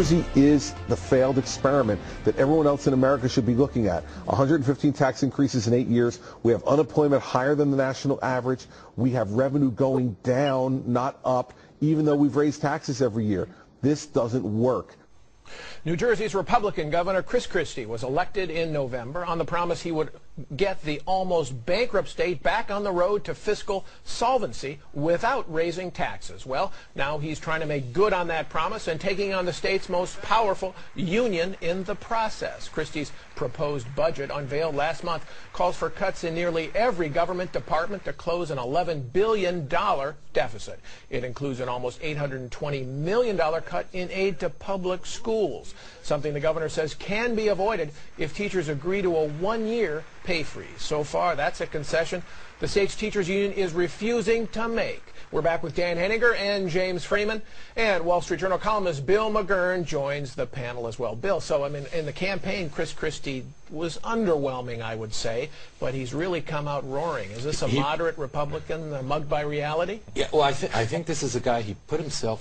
Jersey is the failed experiment that everyone else in America should be looking at. 115 tax increases in 8 years. We have unemployment higher than the national average. We have revenue going down, not up, even though we've raised taxes every year. This doesn't work. New Jersey's Republican Governor Christie was elected in November on the promise he would get the almost bankrupt state back on the road to fiscal solvency without raising taxes. Well, now he's trying to make good on that promise and taking on the state's most powerful union in the process. Christie's proposed budget, unveiled last month, calls for cuts in nearly every government department to close an $11 billion deficit. It includes an almost $820 million cut in aid to public schools, something the governor says can be avoided if teachers agree to a one-year pay freeze. So far, that's a concession the state's teachers union is refusing to make. We're back with Dan Henninger and James Freeman, and Wall Street Journal columnist Bill McGurn joins the panel as well. Bill, so I mean, in the campaign, Christie was underwhelming, I would say, but he's really come out roaring. Is this a moderate Republican mugged by reality? Yeah, well, I think this is a guy, he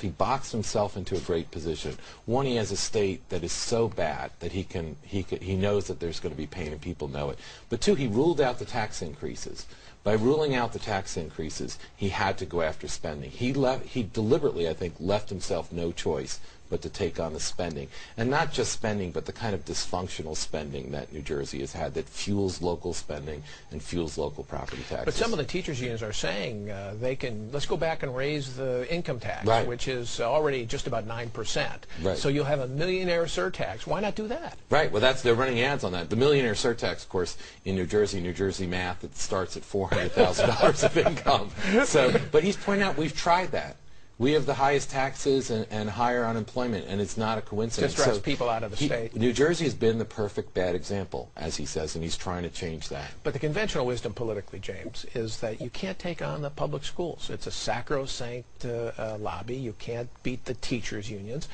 boxed himself into a great position. One, he has a state that is so bad that he knows that there's going to be pain and people know it. But two, he ruled out the tax increases. By ruling out the tax increases, he had to go after spending. He deliberately, I think, left himself no choice but to take on the spending. And not just spending, but the kind of dysfunctional spending that New Jersey has had that fuels local spending and fuels local property taxes. But some of the teachers' unions are saying let's go back and raise the income tax, right, which is already just about 9%. Right. So you'll have a millionaire surtax. Why not do that? Right. Well, they're running ads on that. The millionaire surtax, of course, in New Jersey math, it starts at $400,000 of income. So, but he's pointing out we've tried that. We have the highest taxes and higher unemployment, and it's not a coincidence. Just drives people out of the state. New Jersey has been the perfect bad example, as he says, and he's trying to change that. But the conventional wisdom politically, James, is that you can't take on the public schools. It's a sacrosanct lobby. You can't beat the teachers' unions.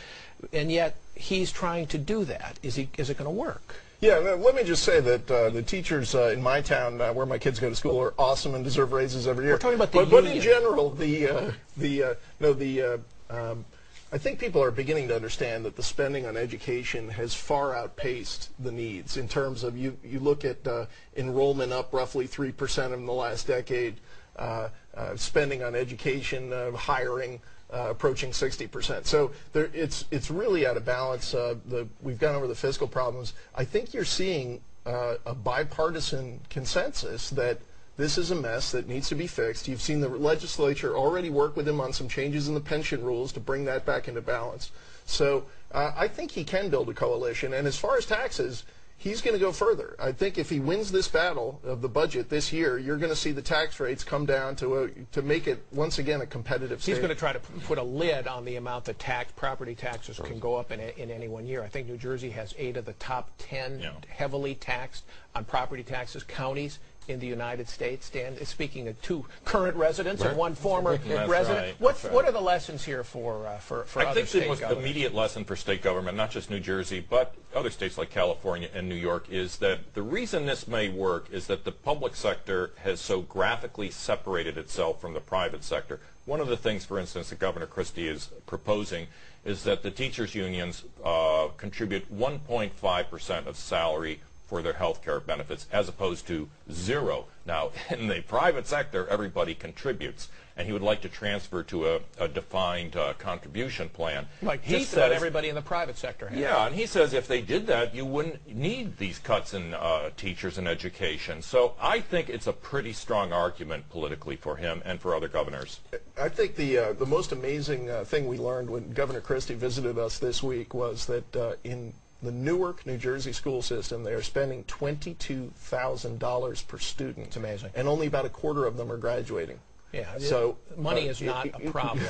And yet he's trying to do that. Is it going to work? Yeah, let me just say that the teachers in my town, where my kids go to school, are awesome and deserve raises every year. We're talking about the union. But in general, I think people are beginning to understand that the spending on education has far outpaced the needs. In terms of you look at enrollment up roughly 3% in the last decade, spending on education, hiring. Approaching 60%. So it's really out of balance. We've gone over the fiscal problems. I think you're seeing a bipartisan consensus that this is a mess that needs to be fixed. You've seen the legislature already work with him on some changes in the pension rules to bring that back into balance. So I think he can build a coalition. And as far as taxes, he's going to go further. I think if he wins this battle of the budget this year, you're going to see the tax rates come down to make it once again a competitive state. He's going to try to put a lid on the amount that property taxes can go up in any one year. I think New Jersey has 8 of the top 10 heavily taxed on property taxes counties in the United States. Dan is speaking of 2 current residents and 1 former resident. Right. What are the lessons here for I other think state the most governments? immediate lesson for state government, not just New Jersey, but other states like California and New York, is that the reason this may work is that the public sector has so graphically separated itself from the private sector. One of the things, for instance, that Governor Christie is proposing is that the teachers' unions contribute 1.5% of salary for their health care benefits, as opposed to 0. Now, in the private sector, everybody contributes, and he would like to transfer to a defined contribution plan. Like just about everybody in the private sector has. Yeah, and he says if they did that, you wouldn't need these cuts in teachers and education. So I think it's a pretty strong argument politically for him and for other governors. I think the most amazing thing we learned when Governor Christie visited us this week was that in the Newark, New Jersey school system, they are spending $22,000 per student. It's amazing. And only about a quarter of them are graduating. Yeah, so money is not a problem.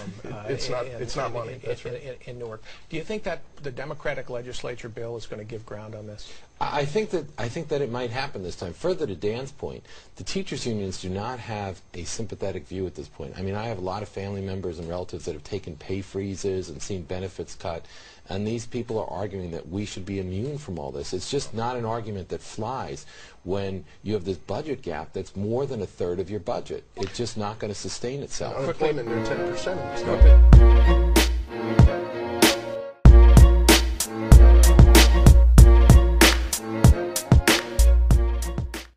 It's not money. That's right. In Newark, do you think that the Democratic legislature bill is going to give ground on this? I think that it might happen this time. Further to Dan's point, the teachers' unions do not have a sympathetic view at this point. I mean, I have a lot of family members and relatives that have taken pay freezes and seen benefits cut, and these people are arguing that we should be immune from all this. It's just not an argument that flies when you have this budget gap that's more than 1/3 of your budget. It's just not going to sustain itself. Unemployment near 10%.